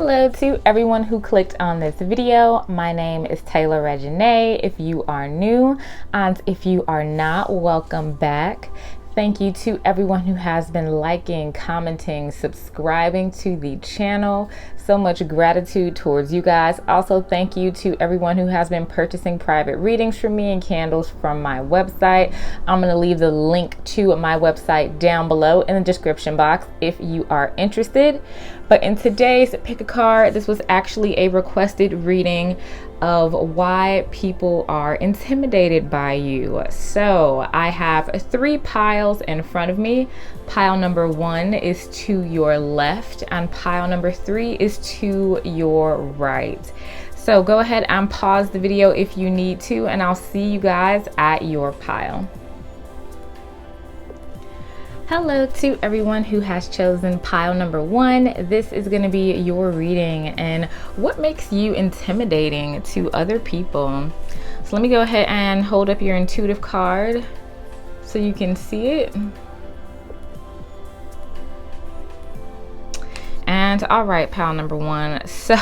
Hello to everyone who clicked on this video. My name is TayRB. If you are new, and if you are not, welcome back. Thank you to everyone who has been liking, commenting, subscribing to the channel. So much gratitude towards you guys. Also, thank you to everyone who has been purchasing private readings from me and candles from my website. I'm going to leave the link to my website down below in the description box if you are interested. But in today's pick a card, this was actually a requested reading of why people are intimidated by you. So I have 3 piles in front of me. Pile number 1 is to your left and pile number 3 is to your right. So go ahead and pause the video if you need to, and I'll see you guys at your pile. Hello to everyone who has chosen pile number 1. This is going to be your reading and what makes you intimidating to other people. So let me go ahead and hold up your intuitive card so you can see it. And all right, pile number 1. So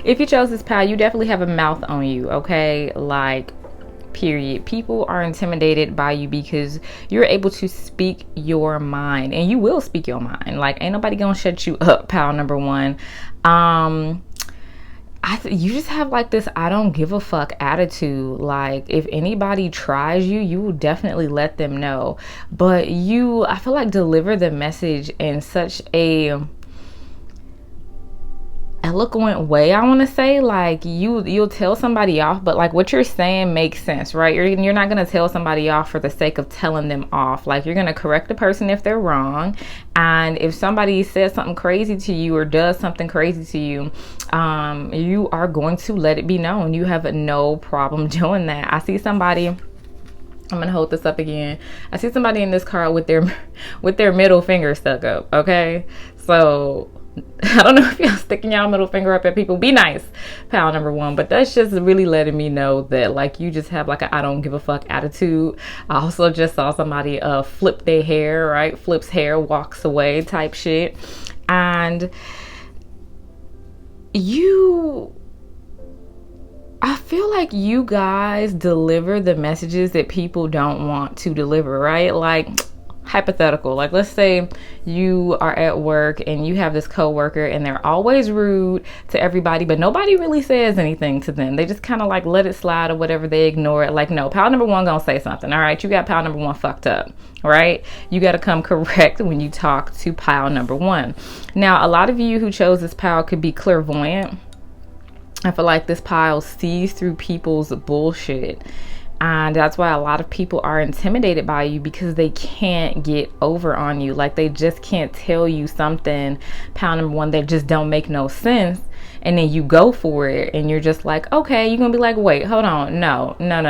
if you chose this pile, you definitely have a mouth on you, okay? Like, period. People are intimidated by you because you're able to speak your mind, and you will speak your mind. Like, ain't nobody gonna shut you up, pile number 1. You just have like this I don't give a fuck attitude. Like, if anybody tries you, you will definitely let them know, but I feel like deliver the message in such a eloquent way. I want to say, like, you'll tell somebody off, but like what you're saying makes sense, right? You're not going to tell somebody off for the sake of telling them off. Like, you're going to correct the person if they're wrong, and if somebody says something crazy to you or does something crazy to you, you are going to let it be known. You have no problem doing that. I see somebody, I'm gonna hold this up again. I see somebody in this card with their middle finger stuck up. Okay, so I don't know if y'all sticking y'all middle finger up at people. Be nice, pile number 1. But that's just really letting me know that, like, you just have like a I don't give a fuck attitude. I also just saw somebody flip their hair, right? Flips hair, walks away type shit. And I feel like you guys deliver the messages that people don't want to deliver, right? Like, hypothetical, like, let's say you are at work and you have this coworker and they're always rude to everybody, but nobody really says anything to them. They just kind of like let it slide or whatever. They ignore it. Like, no, pile number 1 gonna say something. All right, you got pile number 1 fucked up, right? You got to come correct when you talk to pile number 1. Now, a lot of you who chose this pile could be clairvoyant. I feel like this pile sees through people's bullshit. And that's why a lot of people are intimidated by you, because they can't get over on you. Like, they just can't tell you something, pile number 1, that just don't make no sense. And then you go for it and you're just like, okay, you're going to be like, wait, hold on. No. That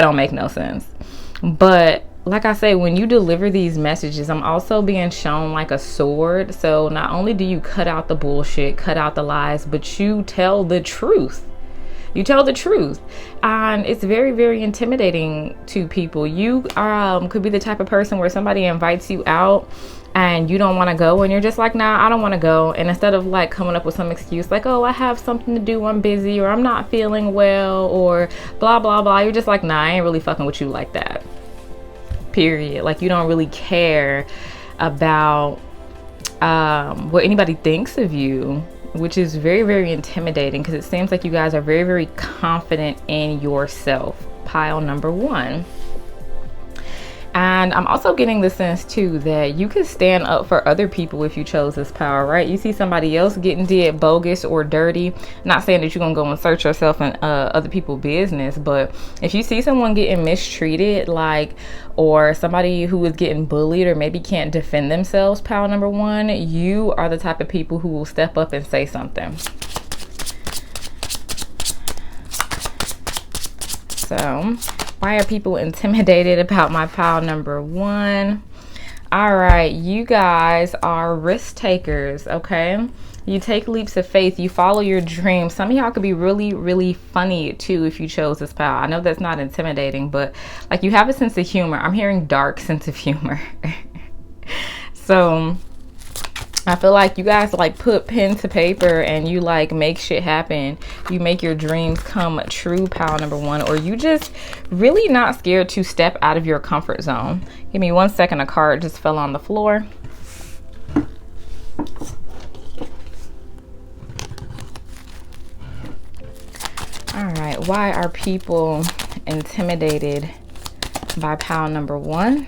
don't make no sense. But like I say, when you deliver these messages, I'm also being shown like a sword. So not only do you cut out the bullshit, cut out the lies, but you tell the truth. You tell the truth, and it's very, very intimidating to people. You could be the type of person where somebody invites you out and you don't want to go, and you're just like, nah, I don't want to go. And instead of like coming up with some excuse like, oh, I have something to do, I'm busy, or I'm not feeling well, or blah blah blah, you're just like, nah, I ain't really fucking with you like that, period. Like, you don't really care about what anybody thinks of you, which is very, very intimidating, because it seems like you guys are very, very confident in yourself, pile number 1. And I'm also getting the sense too that you can stand up for other people if you chose this power, right? You see somebody else getting did bogus or dirty. Not saying that you're gonna go and search yourself in other people's business, but if you see someone getting mistreated, like, or somebody who is getting bullied or maybe can't defend themselves, pile number 1, you are the type of people who will step up and say something. So why are people intimidated about my pile number 1? All right, you guys are risk takers, okay? You take leaps of faith. You follow your dreams. Some of y'all could be really, really funny too if you chose this pile. I know that's not intimidating, but like, you have a sense of humor. I'm hearing dark sense of humor. So I feel like you guys like put pen to paper and you like make shit happen. You make your dreams come true, pile number one, or you just really not scared to step out of your comfort zone. Give me 1 second, a card just fell on the floor. All right, why are people intimidated by pile number one?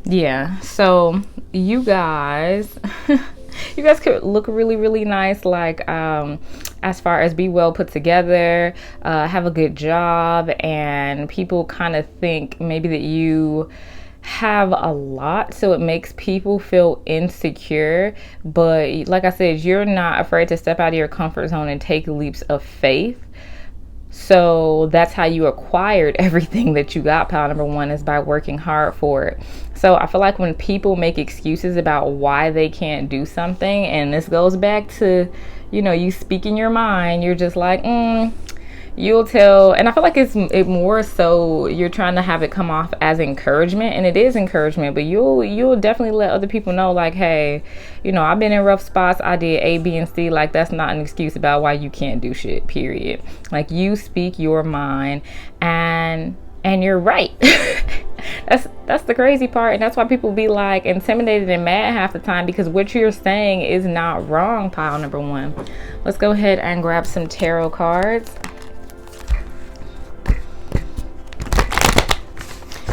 Yeah, so you guys you guys could look really, really nice, like as far as be well put together, have a good job, and people kind of think maybe that you have a lot, so it makes people feel insecure. But like I said, you're not afraid to step out of your comfort zone and take leaps of faith. So that's how you acquired everything that you got, pile number one, is by working hard for it. So I feel like when people make excuses about why they can't do something, and this goes back to, you know, you speaking your mind, you're just like, you'll tell. And I feel like it's more so you're trying to have it come off as encouragement, and it is encouragement, but you'll definitely let other people know, like, hey, you know, I've been in rough spots, I did A, B, and C. Like, that's not an excuse about why you can't do shit, period. Like, you speak your mind, and you're right. That's the crazy part, and that's why people be like intimidated and mad half the time, because what you're saying is not wrong, pile number one. Let's go ahead and grab some tarot cards.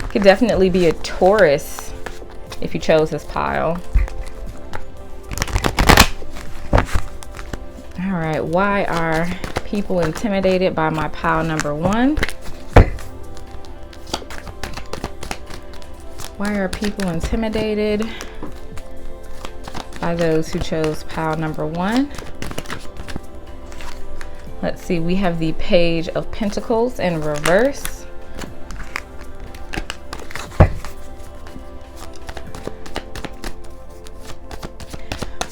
Could definitely be a Taurus if you chose this pile. All right, why are people intimidated by my pile number one? Why are people intimidated by those who chose pile number one? Let's see, we have the Page of Pentacles in reverse.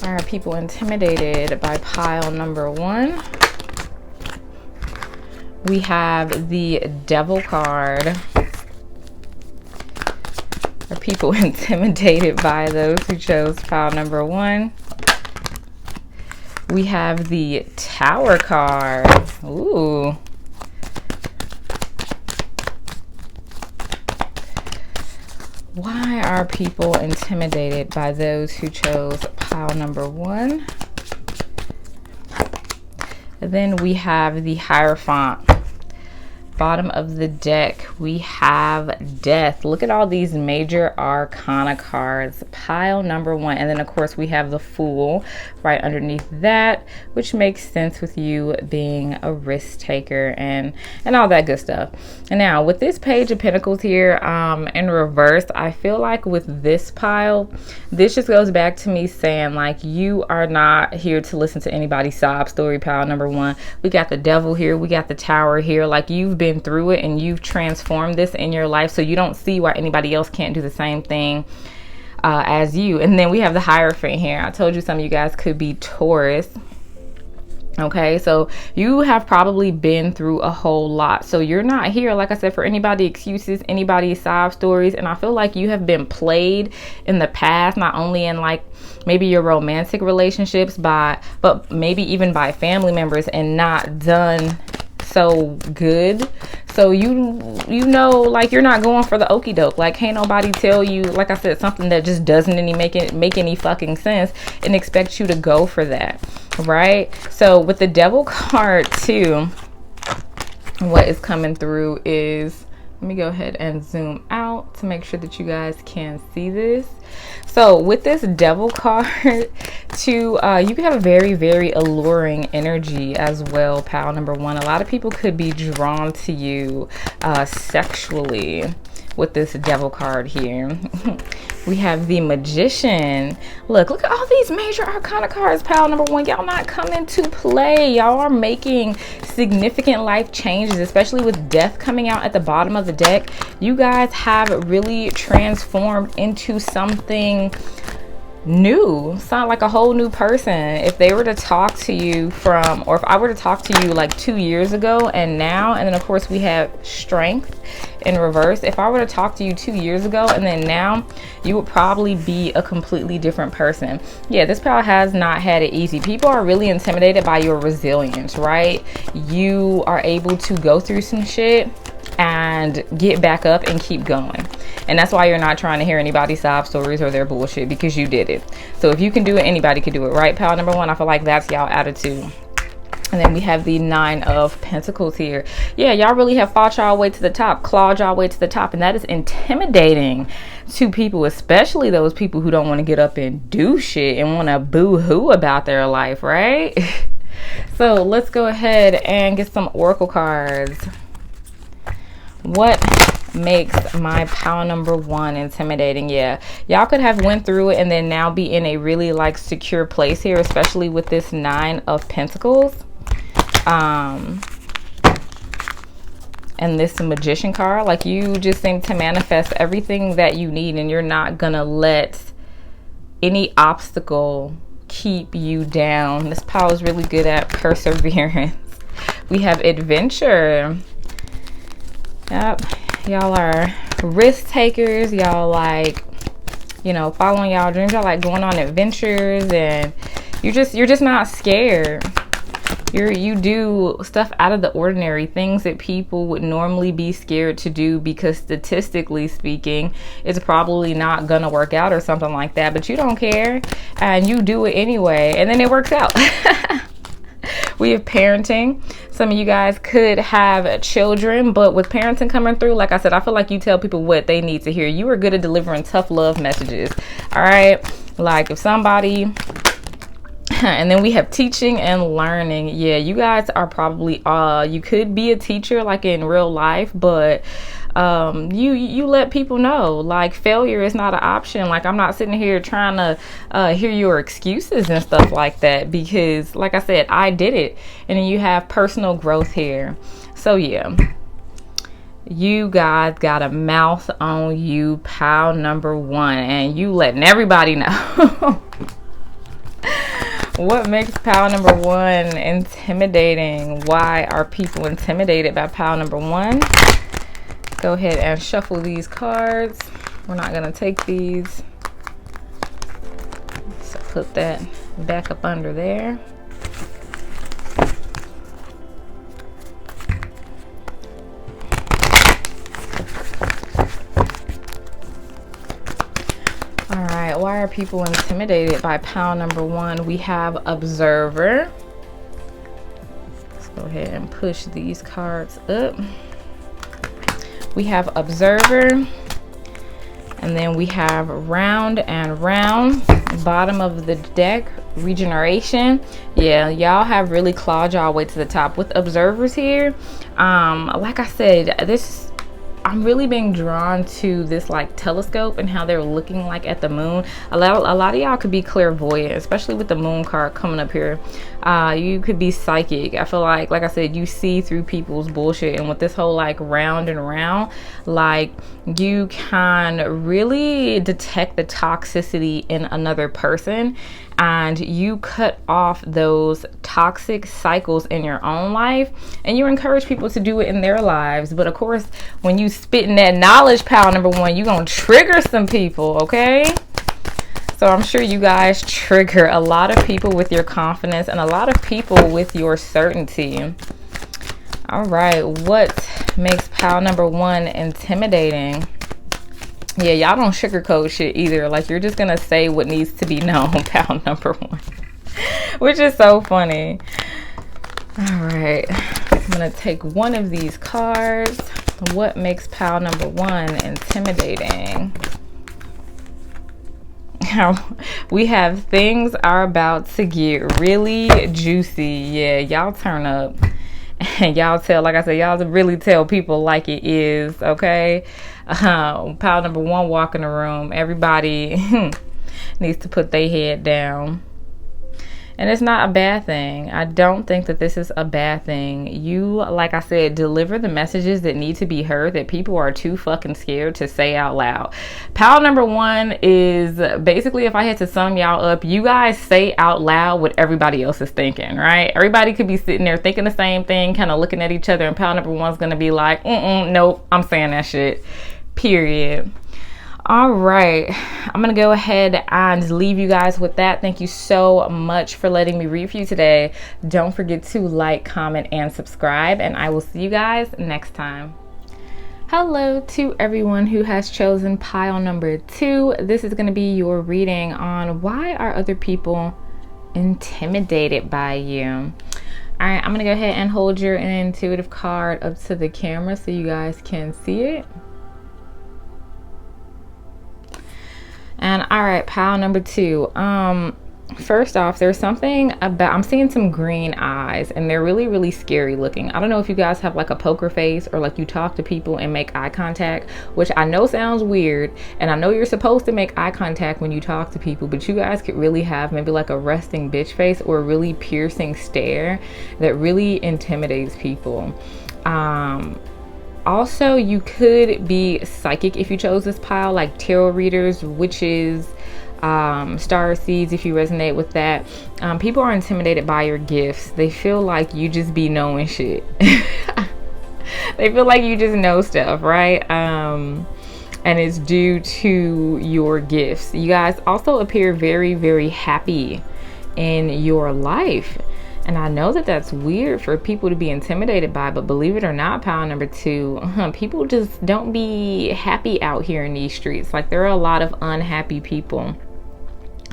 Why are people intimidated by pile number one? We have the Devil card. Are people intimidated by those who chose pile number one? We have the Tower card. Ooh. Why are people intimidated by those who chose pile number one? And then we have the Hierophant. Bottom of the deck, we have Death. Look at all these major arcana cards, pile number one. And then of course we have the Fool right underneath that, which makes sense with you being a risk taker and all that good stuff. And now with this Page of Pentacles here in reverse, I feel like with this pile, this just goes back to me saying, like, you are not here to listen to anybody's sob story, pile number one. We got the Devil here, we got the Tower here. Like, you've been through it and you've transformed this in your life, so you don't see why anybody else can't do the same thing as you. And then we have the Hierophant here. I told you some of you guys could be Taurus. Okay, so you have probably been through a whole lot, so you're not here, like I said, for anybody excuses, anybody's sob stories. And I feel like you have been played in the past, not only in like maybe your romantic relationships, but maybe even by family members, and not done so good. So you know, like, you're not going for the okie doke. Like, can't nobody tell you, like I said, something that just doesn't make any fucking sense and expect you to go for that, right? So with the Devil card too, what is coming through is, let me go ahead and zoom out to make sure that you guys can see this. So with this Devil card too, you can have a very, very alluring energy as well, pile number one. A lot of people could be drawn to you sexually with this Devil card here. We have the Magician. Look at all these major arcana cards, pile number one. Y'all not coming to play. Y'all are making significant life changes, especially with Death coming out at the bottom of the deck. You guys have really transformed into something sound like a whole new person. If they were to talk to you or if I were to talk to you like 2 years ago and now, and then of course we have strength in reverse. If I were to talk to you 2 years ago and then now, you would probably be a completely different person. Yeah, this pal has not had it easy. People are really intimidated by your resilience, right? You are able to go through some shit and get back up and keep going. And that's why you're not trying to hear anybody's sob stories or their bullshit, because you did it. So if you can do it, anybody can do it, right? Pal number one, I feel like that's y'all attitude. And then we have the 9 of Pentacles here. Yeah, y'all really have fought y'all way to the top, clawed y'all way to the top. And that is intimidating to people, especially those people who don't want to get up and do shit and want to boo-hoo about their life, right? So let's go ahead and get some oracle cards. What makes my pal number one intimidating? Yeah, y'all could have went through it and then now be in a really like secure place here, especially with this 9 of Pentacles. And this Magician card, like you just seem to manifest everything that you need, and you're not gonna let any obstacle keep you down. This pal is really good at perseverance. We have adventure. Yep, y'all are risk takers. Y'all like, you know, following y'all dreams. Y'all like going on adventures, and you're just not scared. You do stuff out of the ordinary, things that people would normally be scared to do because statistically speaking, it's probably not gonna work out or something like that. But you don't care, and you do it anyway, and then it works out. We have parenting. Some of you guys could have children, but with parenting coming through, like I said, I feel like you tell people what they need to hear. You are good at delivering tough love messages. All right. Like if somebody, and then we have teaching and learning. Yeah, you guys are probably, you could be a teacher like in real life, but you let people know like failure is not an option. Like I'm not sitting here trying to hear your excuses and stuff like that, because like I said, I did it. And then you have personal growth here. So yeah, you guys got a mouth on you, pal number one, and you letting everybody know. What makes pal number one intimidating? Why are people intimidated by pal number one? Go ahead and shuffle these cards. We're not going to take these. So put that back up under there. All right, why are people intimidated by pal number one? We have observer. Let's go ahead and push these cards up. We have observer, and then we have round and round. Bottom of the deck, regeneration. Yeah, y'all have really clawed y'all way to the top with observers here. Like I said, I'm really being drawn to this like telescope and how they're looking like at the moon. A lot of y'all could be clairvoyant, especially with the moon card coming up here. You could be psychic. I feel like I said, you see through people's bullshit. And with this whole like round and round, like you can really detect the toxicity in another person, and you cut off those toxic cycles in your own life, and you encourage people to do it in their lives. But of course, when you spitting that knowledge, pal number one, you're gonna trigger some people, okay? So I'm sure you guys trigger a lot of people with your confidence and a lot of people with your certainty. All right, what makes pal number one intimidating? Yeah, y'all don't sugarcoat shit either. Like you're just gonna say what needs to be known, pal number one, which is so funny. All right, I'm gonna take one of these cards. What makes pal number one intimidating? We have things are about to get really juicy. Yeah, y'all turn up and y'all tell, like I said, y'all really tell people like it is, okay? Pile number one, walk in the room. Everybody needs to put their head down. And it's not a bad thing. I don't think that this is a bad thing. You, like I said, deliver the messages that need to be heard that people are too fucking scared to say out loud. Pile number one is basically, if I had to sum y'all up, you guys say out loud what everybody else is thinking, right? Everybody could be sitting there thinking the same thing, kind of looking at each other, and pile number one's gonna be like, nope, I'm saying that shit. Period. All right, I'm gonna go ahead and leave you guys with that. Thank you so much for letting me read for you today. Don't forget to like, comment, and subscribe, and I will see you guys next time. Hello to everyone who has chosen pile number 2. This is going to be your reading on why are other people intimidated by you. All right, I'm going to go ahead and hold your intuitive card up to the camera so you guys can see it. And all right, pile number 2. First off, there's something about, I'm seeing some green eyes and they're really, really scary looking. I don't know if you guys have like a poker face or like you talk to people and make eye contact, which I know sounds weird. And I know you're supposed to make eye contact when you talk to people, but you guys could really have maybe like a resting bitch face or a really piercing stare that really intimidates people. Also, you could be psychic if you chose this pile, like tarot readers, witches, star seeds, if you resonate with that. People are intimidated by your gifts. They feel like you just be knowing shit. They feel like you just know stuff, right? And it's due to your gifts. You guys also appear very, very happy in your life. And I know that that's weird for people to be intimidated by, but believe it or not, pile number 2, people just don't be happy out here in these streets. Like, there are a lot of unhappy people.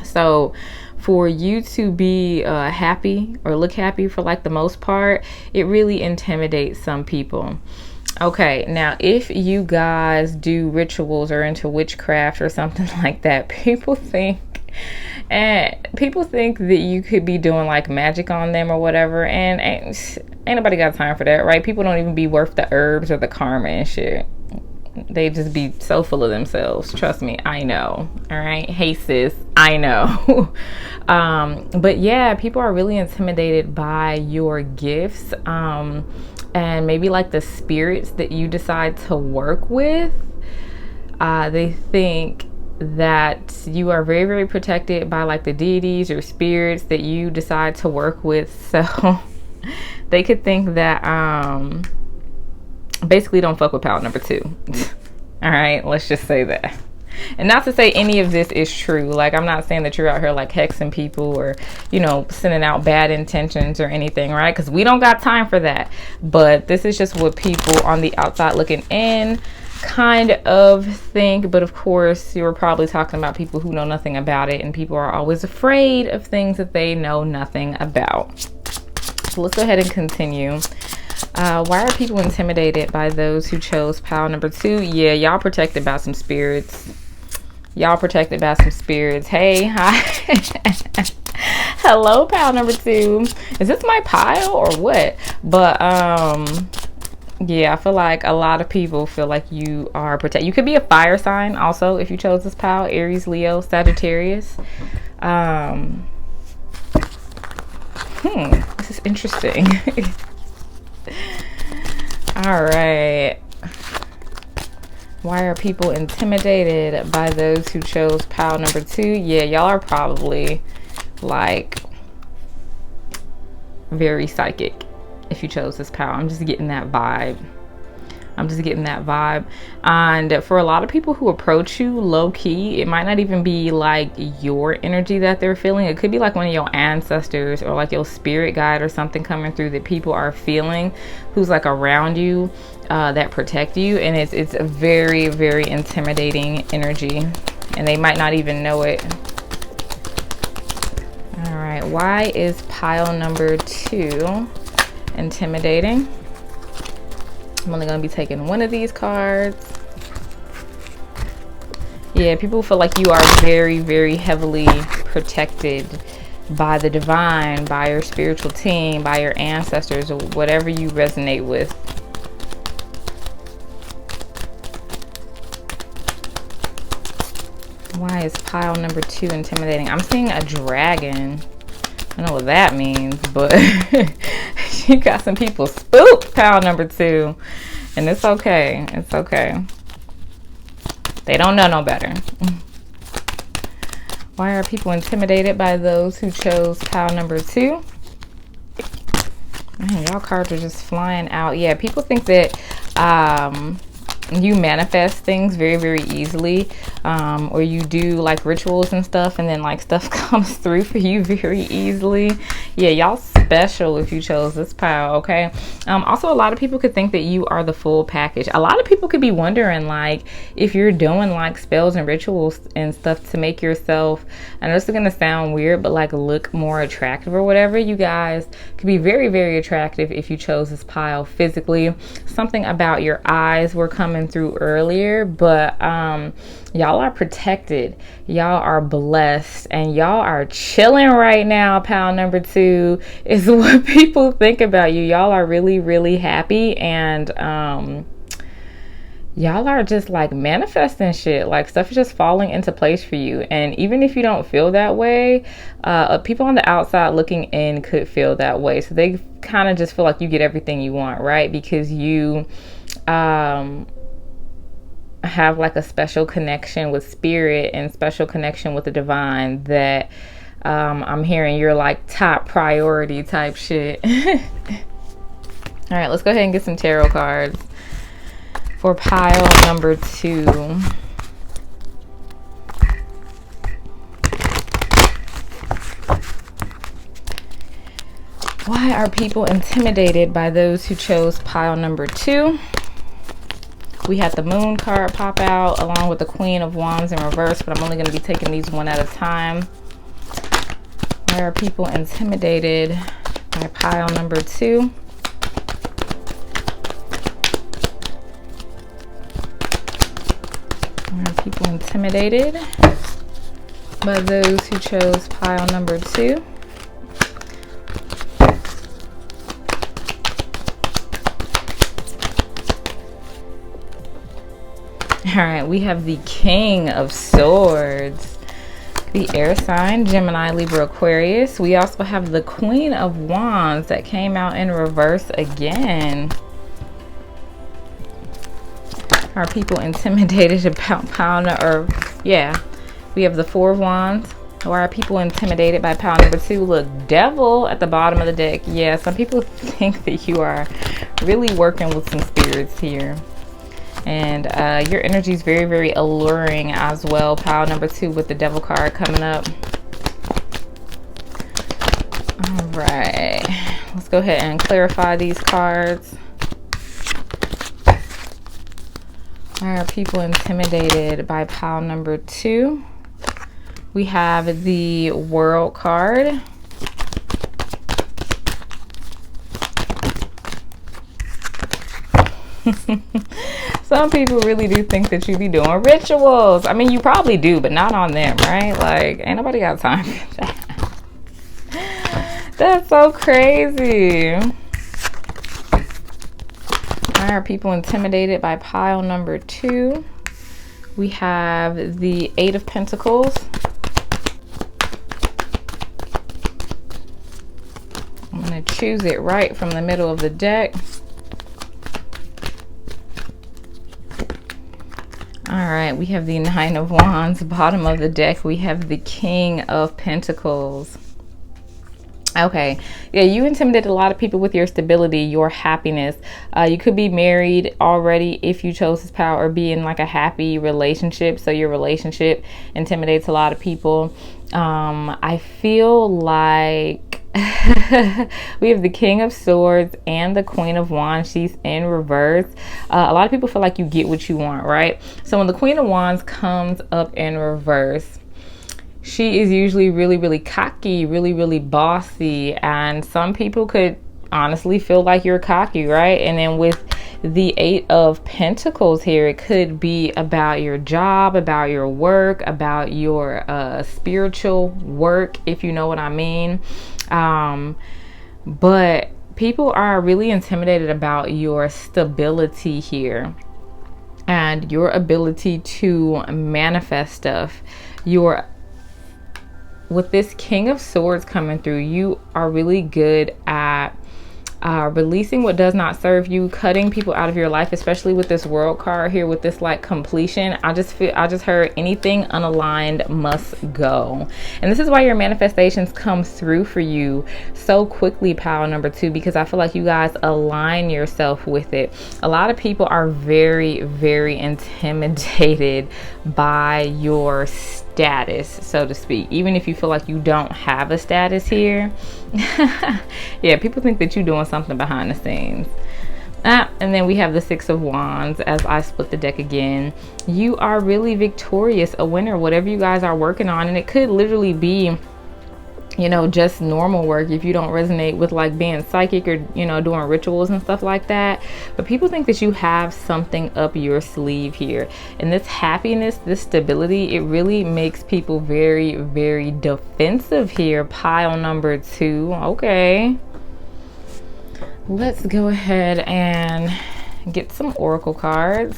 So for you to be happy or look happy for like the most part, it really intimidates some people. Okay, now if you guys do rituals or into witchcraft or something like that, people think that you could be doing like magic on them or whatever, and ain't nobody got time for that, right? People don't even be worth the herbs or the karma and shit. They just be so full of themselves. Trust me, I know. All right. Hey sis, I know. But yeah, people are really intimidated by your gifts, and maybe like the spirits that you decide to work with. They think that you are very, very protected by like the deities or spirits that you decide to work with. So they could think that basically don't fuck with pile number 2. All right, let's just say that. And not to say any of this is true. Like, I'm not saying that you're out here like hexing people or, you know, sending out bad intentions or anything, right? Because we don't got time for that. But this is just what people on the outside looking in kind of think. But of course, you're probably talking about people who know nothing about it, and people are always afraid of things that they know nothing about. So let's go ahead and continue. Why are people intimidated by those who chose pile number 2? Yeah, y'all protected by some spirits. Y'all protected by some spirits. Hey, hi. Hello, pile number 2. Is this my pile or what? But yeah, I feel like a lot of people feel like you are protected. You could be a fire sign also if you chose this pile. Aries, Leo, Sagittarius. This is interesting. All right. Why are people intimidated by those who chose pile number 2? Yeah, y'all are probably like very psychic if you chose this pile. I'm just getting that vibe. And for a lot of people who approach you low key, it might not even be like your energy that they're feeling. It could be like one of your ancestors or like your spirit guide or something coming through that people are feeling, who's like around you, that protect you. And it's a very, very intimidating energy, and they might not even know it. All right, why is pile number 2 intimidating? I'm only going to be taking one of these cards. Yeah, people feel like you are very, very heavily protected by the divine, by your spiritual team, by your ancestors, or whatever you resonate with. Why is pile number 2 intimidating? I'm seeing a dragon. I know what that means, but you got some people spooked, pile number 2. And it's okay. It's okay. They don't know no better. Why are people intimidated by those who chose pile number 2? Man, y'all cards are just flying out. Yeah, people think that you manifest things very, very easily, or you do like rituals and stuff, and then like stuff comes through for you very easily. Yeah, y'all special if you chose this pile, okay? Also, a lot of people could think that you are the full package. A lot of people could be wondering like if you're doing like spells and rituals and stuff to make yourself, I know this is gonna sound weird, but like look more attractive or whatever. You guys could be very, very attractive if you chose this pile physically. Something about your eyes were coming through earlier, but y'all are protected, y'all are blessed, and y'all are chilling right now. Pile number 2 is what people think about you. Y'all are really, really happy, and y'all are just like manifesting shit. Like stuff is just falling into place for you. And even if you don't feel that way, people on the outside looking in could feel that way. So they kind of just feel like you get everything you want, right? Because you have like a special connection with spirit and special connection with the divine that I'm hearing you're like top priority type shit. All right, let's go ahead and get some tarot cards for pile number 2. Why are people intimidated by those who chose pile number 2? We had the Moon card pop out along with the Queen of Wands in reverse, but I'm only going to be taking these one at a time. Why are people intimidated by pile number 2? Why are people intimidated by those who chose pile number 2? All right, we have the King of Swords, the air sign, Gemini, Libra, Aquarius. We also have the Queen of Wands that came out in reverse again. Are people intimidated about pile number, yeah, we have the Four of Wands. Why are people intimidated by pile number 2? Look, Devil at the bottom of the deck. Yeah, some people think that you are really working with some spirits here. And your energy is very, very alluring as well. Pile number 2 with the Devil card coming up. All right, let's go ahead and clarify these cards. Why are people intimidated by pile number 2? We have the World card. Some people really do think that you be doing rituals. I mean, you probably do, but not on them, right? Like, ain't nobody got time for that. That's so crazy. Why are people intimidated by pile number 2? We have the Eight of Pentacles. I'm going to choose it right from the middle of the deck. All right, we have the Nine of Wands, bottom of the deck. We have the King of Pentacles. Okay, yeah, you intimidated a lot of people with your stability, your happiness. You could be married already if you chose this power, or be in like a happy relationship. So your relationship intimidates a lot of people. I feel like we have the King of Swords and the Queen of Wands. She's in reverse. A lot of people feel like you get what you want, right? So when the Queen of Wands comes up in reverse, she is usually really, really cocky, really, really bossy. And some people could honestly feel like you're cocky, right? And then with the Eight of Pentacles here, it could be about your job, about your work, about your spiritual work, if you know what I mean. But people are really intimidated about your stability here and your ability to manifest stuff, your with this King of Swords coming through, you are really good at releasing what does not serve you, cutting people out of your life, especially with this World card here with this like completion. I just heard anything unaligned must go. And this is why your manifestations come through for you so quickly, pile number 2, because I feel like you guys align yourself with it. A lot of people are very, very intimidated by your status, so to speak, even if you feel like you don't have a status here. Yeah, people think that you're doing something behind the scenes. And then we have the 6 of Wands as I split the deck again. You are really victorious, a winner, whatever you guys are working on. And it could literally be, you know, just normal work if you don't resonate with like being psychic or, you know, doing rituals and stuff like that. But people think that you have something up your sleeve here. And this happiness, this stability, it really makes people very, very defensive here. Pile number 2. Okay. Let's go ahead and get some oracle cards.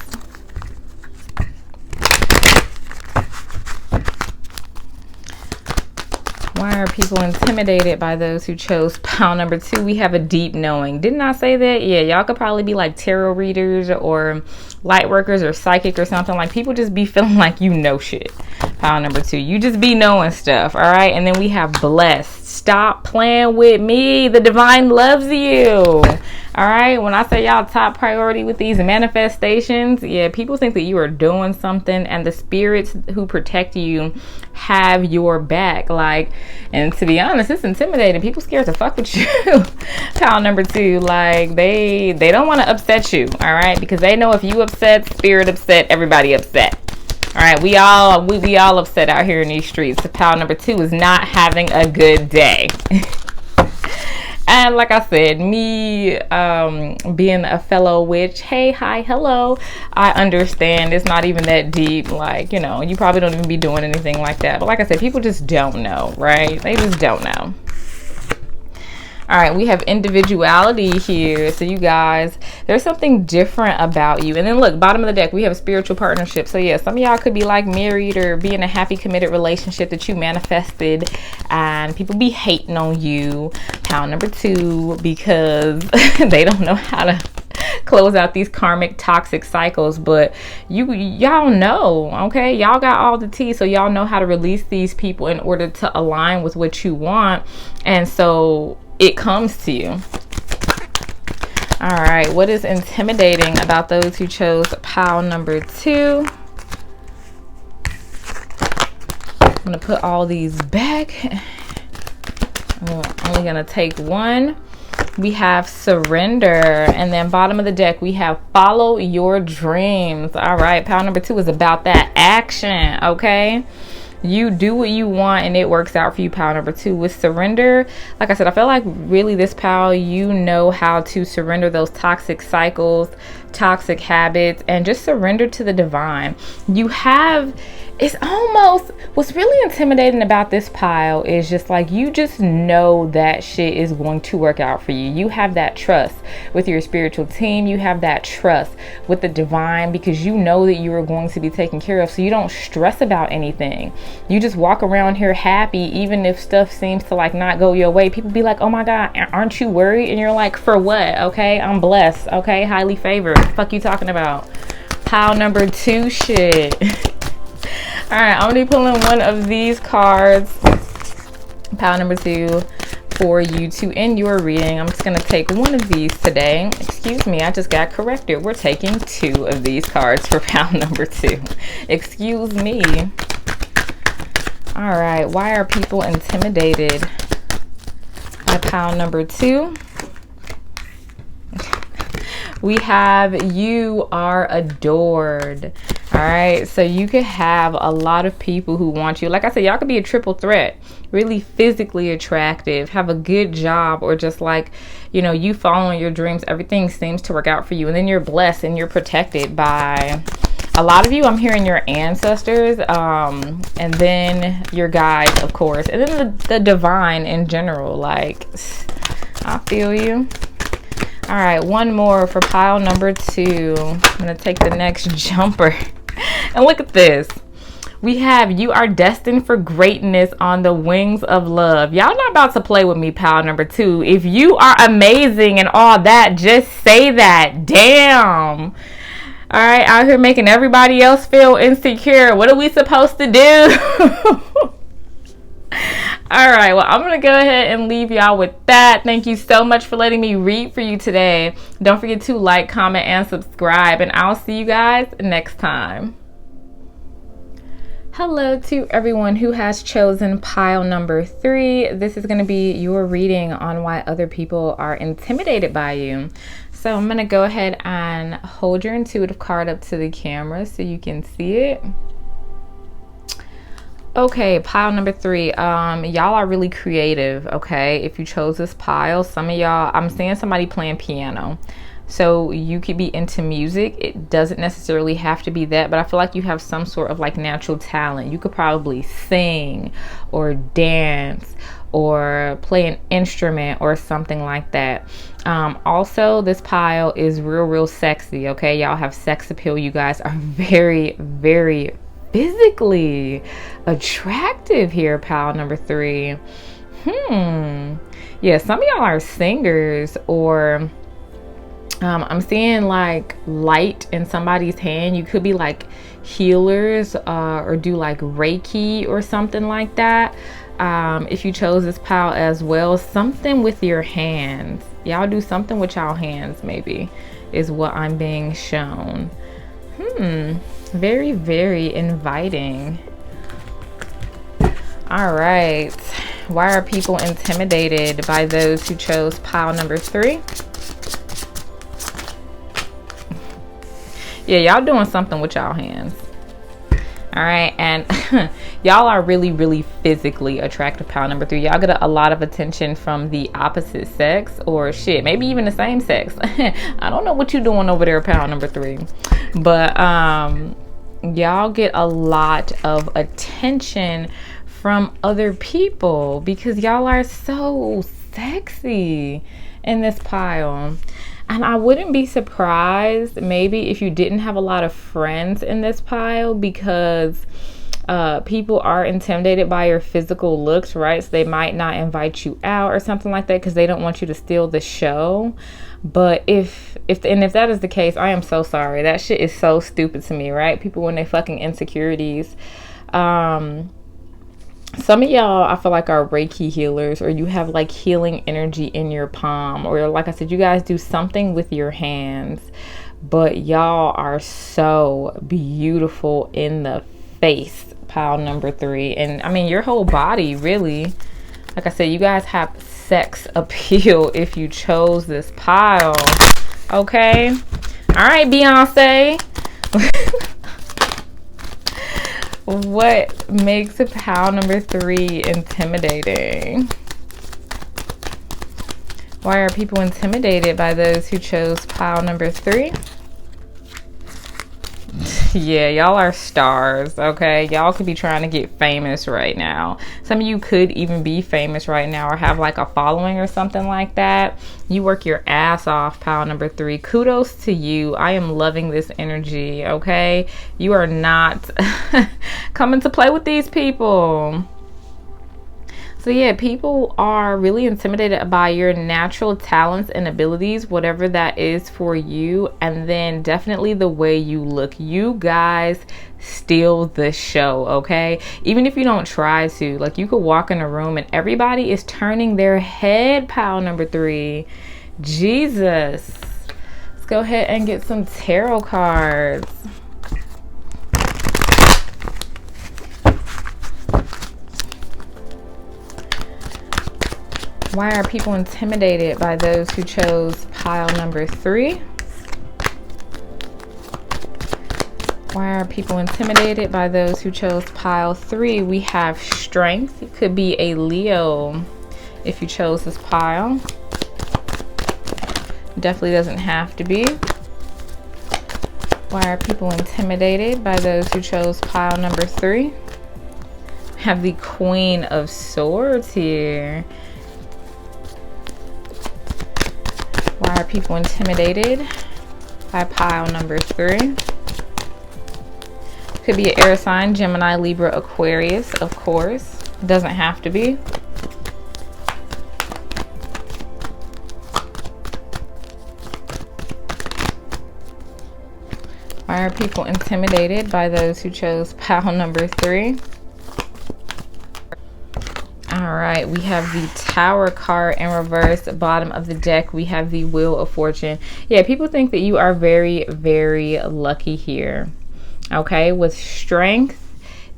Why are people intimidated by those who chose pile number 2? We have a deep knowing. Didn't I say that? Yeah, y'all could probably be like tarot readers or light workers or psychic or something. Like people just be feeling like you know shit. Pile number 2. You just be knowing stuff, all right? And then we have blessed. Stop playing with me. The divine loves you. All right, when I say y'all top priority with these manifestations, yeah, people think that you are doing something and the spirits who protect you have your back. Like, and to be honest, it's intimidating. People scared to fuck with you. Pile number 2, like they don't want to upset you, all right? Because they know if you upset, spirit upset, everybody upset. All right, we all upset out here in these streets. So pile number 2 is not having a good day. And like I said, me being a fellow witch, hey, hi, hello, I understand it's not even that deep. Like, you know, you probably don't even be doing anything like that. But like I said, people just don't know, right? They just don't know. All right, we have individuality here. So you guys, there's something different about you. And then look, bottom of the deck, we have spiritual partnership. So yeah, some of y'all could be like married or be in a happy committed relationship that you manifested, and people be hating on you. Pile number 2, because they don't know how to close out these karmic toxic cycles. But y'all know, okay, y'all got all the tea, so y'all know how to release these people in order to align with what you want. And so it comes to you. All right, what is intimidating about those who chose pile number 2? I'm gonna put all these back. I'm only gonna take one. We have surrender, and then bottom of the deck we have follow your dreams. All right, pile number 2 is about that action, okay? You do what you want and it works out for you. Pile number 2 with surrender. Like I said, I feel like really this pile, you know how to surrender those toxic cycles, toxic habits, and just surrender to the divine. You have, it's almost, what's really intimidating about this pile is just like, you just know that shit is going to work out for you. You have that trust with your spiritual team. You have that trust with the divine, because you know that you are going to be taken care of. So you don't stress about anything. You just walk around here happy, even if stuff seems to like not go your way. People be like, oh my God, aren't you worried? And you're like, for what? Okay, I'm blessed. Okay, highly favored. What the fuck you talking about? Pile number 2 shit. All right, I'm gonna be pulling one of these cards, pile number 2, for you to end your reading. I'm just gonna take one of these today. Excuse me, I just got corrected. We're taking 2 of these cards for pile number 2. Excuse me. All right, why are people intimidated by pile number 2? We have you are adored. All right, so you could have a lot of people who want you. Like I said, y'all could be a triple threat, really physically attractive, have a good job, or just like, you know, you following your dreams, everything seems to work out for you. And then you're blessed and you're protected by a lot of you. I'm hearing your ancestors, and then your guides, of course, and then the divine in general. Like, I feel you. All right, one more for pile number 2. I'm gonna take the next jumper. And look at this. We have you are destined for greatness on the wings of love. Y'all not about to play with me, pile number 2. If you are amazing and all that, just say that. Damn. All right, out here making everybody else feel insecure. What are we supposed to do? All right, well, I'm going to go ahead and leave y'all with that. Thank you so much for letting me read for you today. Don't forget to like, comment, and subscribe, and I'll see you guys next time. Hello to everyone who has chosen pile number 3. This is going to be your reading on why other people are intimidated by you. So I'm going to go ahead and hold your intuitive card up to the camera so you can see it. Okay, pile number 3. Y'all are really creative, okay? If you chose this pile, some of y'all, I'm seeing somebody playing piano. So you could be into music. It doesn't necessarily have to be that, but I feel like you have some sort of like natural talent. You could probably sing or dance or play an instrument or something like that. Also, this pile is real sexy, okay? Y'all have sex appeal. You guys are very physically attractive here, pile number 3. Yeah, some of y'all are singers, or I'm seeing like light in somebody's hand. You could be like healers or do like Reiki or something like that. If you chose this pile as well, something with your hands. Y'all do something with y'all hands, maybe, is what I'm being shown. Very inviting. All right, why are people intimidated by those who chose pile number 3? Yeah, y'all doing something with y'all hands. All right, and y'all are really physically attractive, pile number 3. Y'all get a lot of attention from the opposite sex, or shit, maybe even the same sex. I don't know what you're doing over there, pile number 3, but y'all get a lot of attention from other people because y'all are so sexy in this pile. And I wouldn't be surprised maybe if you didn't have a lot of friends in this pile, because people are intimidated by your physical looks, right? So they might not invite you out or something like that because they don't want you to steal the show. But if that is the case, I am so sorry. That shit is so stupid to me, right? People when they fucking insecurities. Some of y'all, I feel like, are Reiki healers, or you have like healing energy in your palm, or like I said, you guys do something with your hands, but y'all are so beautiful in the face, pile number 3. And I mean, your whole body, really. Like I said, you guys have sex appeal if you chose this pile. Okay. All right, Beyonce. What makes a pile number 3 intimidating? Why are people intimidated by those who chose pile number 3? Yeah, y'all are stars, okay? Y'all could be trying to get famous right now. Some of you could even be famous right now or have like a following or something like that. You work your ass off, pile number 3. Kudos to you. I am loving this energy, okay? You are not coming to play with these people. So yeah, people are really intimidated by your natural talents and abilities, whatever that is for you. And then definitely the way you look. You guys steal the show, okay? Even if you don't try to. Like, you could walk in a room and everybody is turning their head, pile number 3. Jesus. Let's go ahead and get some tarot cards. Why are people intimidated by those who chose pile number 3? Why are people intimidated by those who chose pile 3? We have strength. It could be a Leo if you chose this pile. Definitely doesn't have to be. Why are people intimidated by those who chose pile number 3? Have the Queen of Swords here. Why are people intimidated by pile number 3? could be an air sign, Gemini, Libra, Aquarius, of course. It doesn't have to be. Why are people intimidated by those who chose pile number 3? All right, we have the Tower card in reverse. Bottom of the deck, we have the Wheel of Fortune. Yeah, people think that you are very, very lucky here. Okay, with Strength,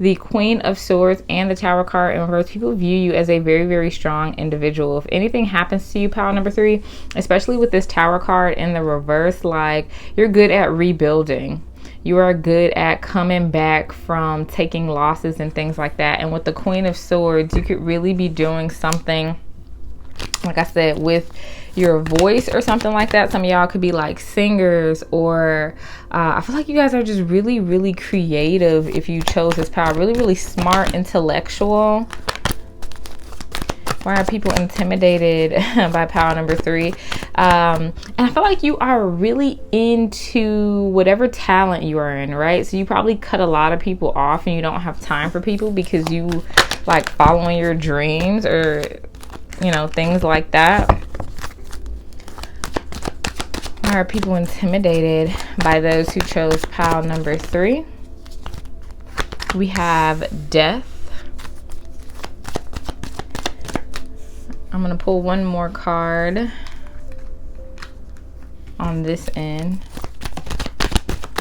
the Queen of Swords, and the Tower card in reverse, people view you as a very, very strong individual. If anything happens to you, pile number 3, especially with this Tower card in the reverse, like, you're good at rebuilding. You are good at coming back from taking losses and things like that. And with the Queen of Swords, you could really be doing something, like I said, with your voice or something like that. Some of y'all could be like singers, or I feel like you guys are just really, really creative if you chose this power. Really, really smart, intellectual. Why are people intimidated by power number 3? And I feel like you are really into whatever talent you are in, right? So you probably cut a lot of people off and you don't have time for people because you like following your dreams, or, you know, things like that. Why are people intimidated by those who chose pile number 3? We have Death. I'm going to pull one more card on this end.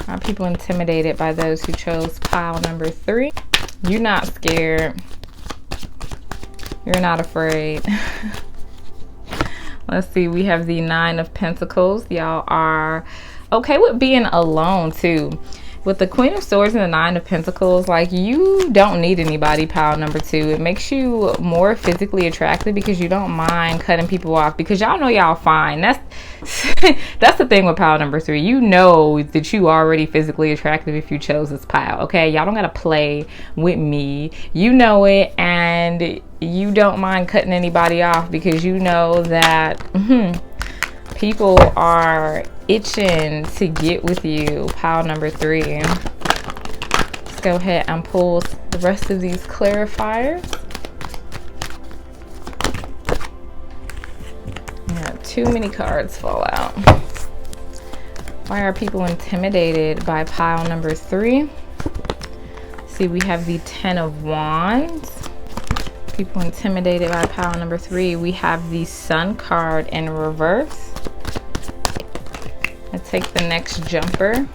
Are people intimidated by those who chose pile number 3? You're not scared. You're not afraid. Let's see. We have the 9 of Pentacles. Y'all are okay with being alone too. With the Queen of Swords and the 9 of Pentacles, like, you don't need anybody, pile number 2. It makes you more physically attractive because you don't mind cutting people off, because y'all know y'all fine. That's that's the thing with pile number 3. You know that you already physically attractive if you chose this pile, okay? Y'all don't gotta play with me. You know it, and you don't mind cutting anybody off because you know that people are itching to get with you, pile number 3. Let's go ahead and pull the rest of these clarifiers. Yeah, too many cards fall out. Why are people intimidated by pile number 3? See, we have the 10 of Wands. People intimidated by pile number 3. We have the Sun card in reverse. Let's take the next jumper.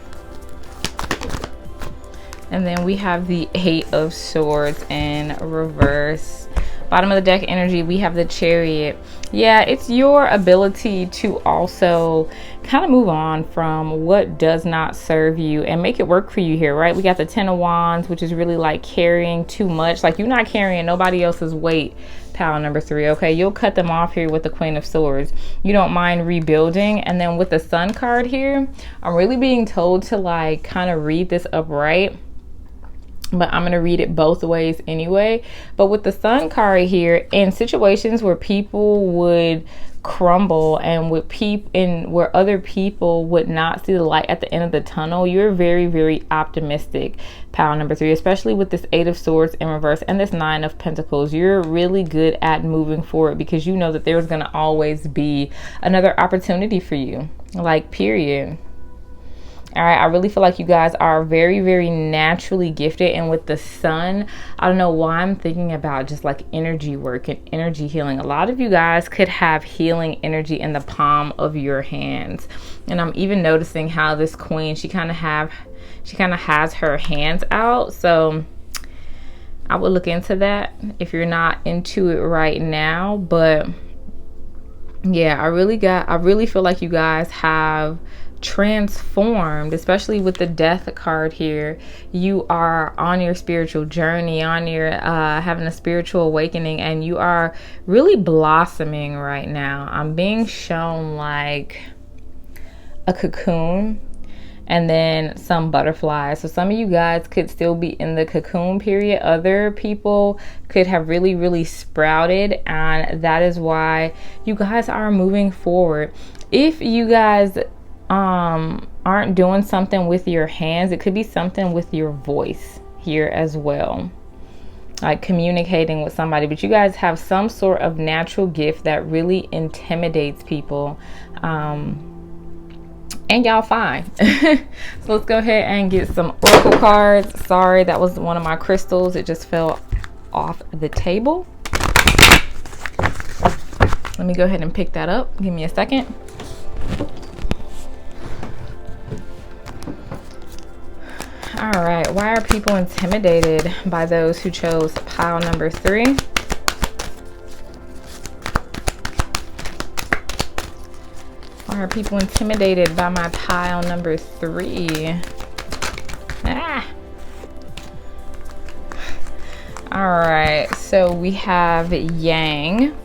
And then we have the 8 of Swords in reverse. Bottom of the deck energy, we have the Chariot. Yeah, it's your ability to also kind of move on from what does not serve you and make it work for you here, right? We got the 10 of Wands, which is really like carrying too much. Like, you're not carrying nobody else's weight, pile number 3, okay? You'll cut them off here with the Queen of Swords. You don't mind rebuilding. And then with the Sun card here, I'm really being told to like kind of read this upright, but I'm going to read it both ways anyway. But with the Sun card here, in situations where people would crumble and where other people would not see the light at the end of the tunnel, you're very, very optimistic, pile number 3, especially with this 8 of Swords in reverse and this 9 of Pentacles. You're really good at moving forward because you know that there's going to always be another opportunity for you, like, period. All right, I really feel like you guys are very, very naturally gifted. And with the Sun, I don't know why I'm thinking about just like energy work and energy healing. A lot of you guys could have healing energy in the palm of your hands. And I'm even noticing how this Queen, she kind of has her hands out. So I would look into that if you're not into it right now. But yeah, I really feel like you guys have transformed, especially with the Death card here. You are on your spiritual journey, on your having a spiritual awakening, and you are really blossoming right now. I'm being shown like a cocoon and then some butterflies. So some of you guys could still be in the cocoon period. Other people could have really, really sprouted, and that is why you guys are moving forward. If you guys aren't doing something with your hands, it could be something with your voice here as well, like communicating with somebody. But you guys have some sort of natural gift that really intimidates people, and y'all fine. So let's go ahead and get some oracle cards. Sorry, that was one of my crystals, it just fell off the table. Let me go ahead and pick that up. Give me a second. All right, why are people intimidated by those who chose pile number 3? Why are people intimidated by my pile number 3? All right, so we have Yang.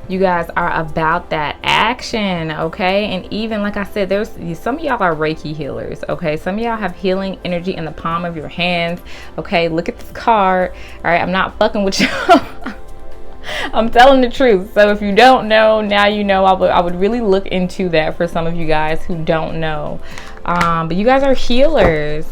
You guys are about that action, okay? And even like I said, there's some of y'all are Reiki healers, okay? Some of y'all have healing energy in the palm of your hands, okay? Look at this card. All right, I'm not fucking with y'all. I'm telling the truth. So if you don't know, now you know. I would really look into that for some of you guys who don't know. But you guys are healers.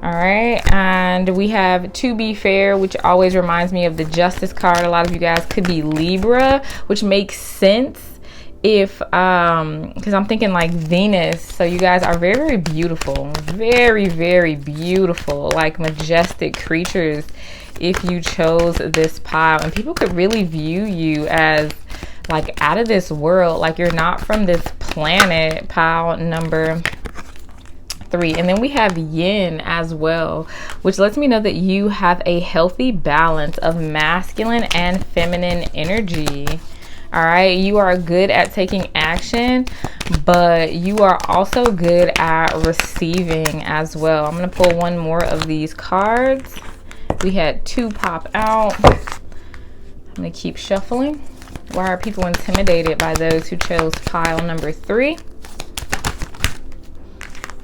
All right, and we have To Be Fair, which always reminds me of the Justice card. A lot of you guys could be Libra, which makes sense if because I'm thinking like Venus. So you guys are very, very beautiful, very, very beautiful, like majestic creatures if you chose this pile. And people could really view you as like out of this world, like you're not from this planet. Pile number 3. And then we have Yin as well, which lets me know that you have a healthy balance of masculine and feminine energy. All right, you are good at taking action, but you are also good at receiving as well. I'm going to pull one more of these cards. We had 2 pop out. I'm going to keep shuffling. Why are people intimidated by those who chose pile number 3?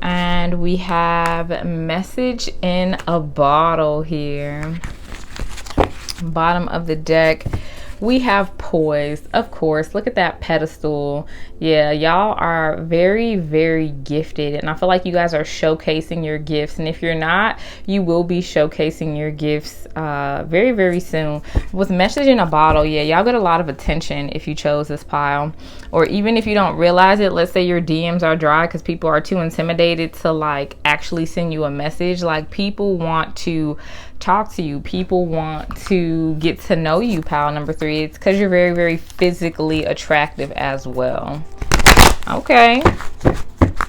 And we have Message in a Bottle here. Bottom of the deck, we have Poise, of course. Look at that pedestal. Yeah, y'all are very, very gifted, and I feel like you guys are showcasing your gifts. And if you're not, you will be showcasing your gifts very, very soon. With Message in a Bottle, yeah, y'all get a lot of attention if you chose this pile, or even if you don't realize it. Let's say your DMs are dry because people are too intimidated to like actually send you a message. Like, people want to talk to you, people want to get to know you, pile number 3. It's because you're very, very physically attractive as well. Okay,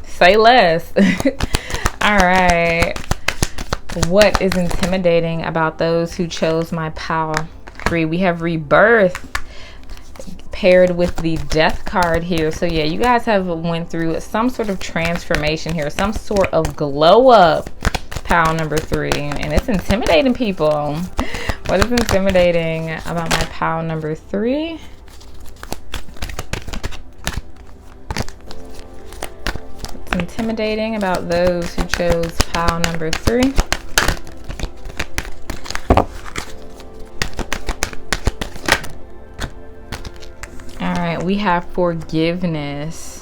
say less. All right, what is intimidating about those who chose my pile 3? We have Rebirth paired with the Death card here. So yeah, you guys have went through some sort of transformation here, some sort of glow up, pile number 3, and it's intimidating people. What is intimidating about my pile number 3? What's intimidating about those who chose pile number 3? All right, we have Forgiveness.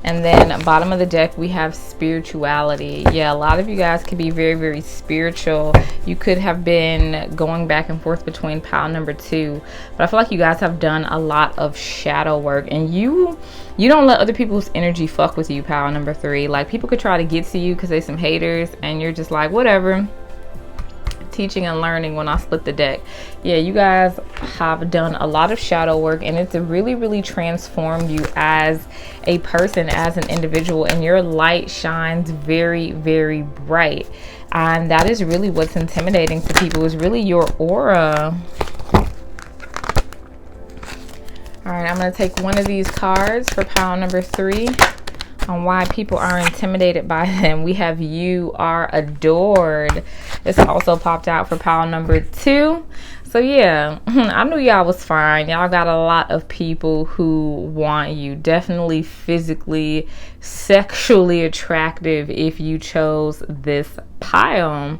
And then bottom of the deck, we have Spirituality. Yeah, a lot of you guys could be very, very spiritual. You could have been going back and forth between pile number 2. But I feel like you guys have done a lot of shadow work. And you don't let other people's energy fuck with you, pile number 3. Like, people could try to get to you because they some haters. And you're just like, whatever. Teaching and learning when I split the deck. Yeah, you guys have done a lot of shadow work, and it's really, really transformed you as a person, as an individual, and your light shines very, very bright. And that is really what's intimidating to people, is really your aura. All right, I'm going to take one of these cards for pile number 3 on why people are intimidated by them. We have You Are Adored. This also popped out for pile number 2. So yeah, I knew y'all was fine. Y'all got a lot of people who want you. Definitely physically, sexually attractive if you chose this pile.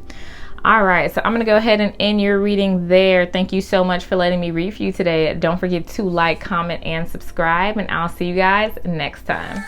All right, so I'm going to go ahead and end your reading there. Thank you so much for letting me read for you today. Don't forget to like, comment, and subscribe, and I'll see you guys next time.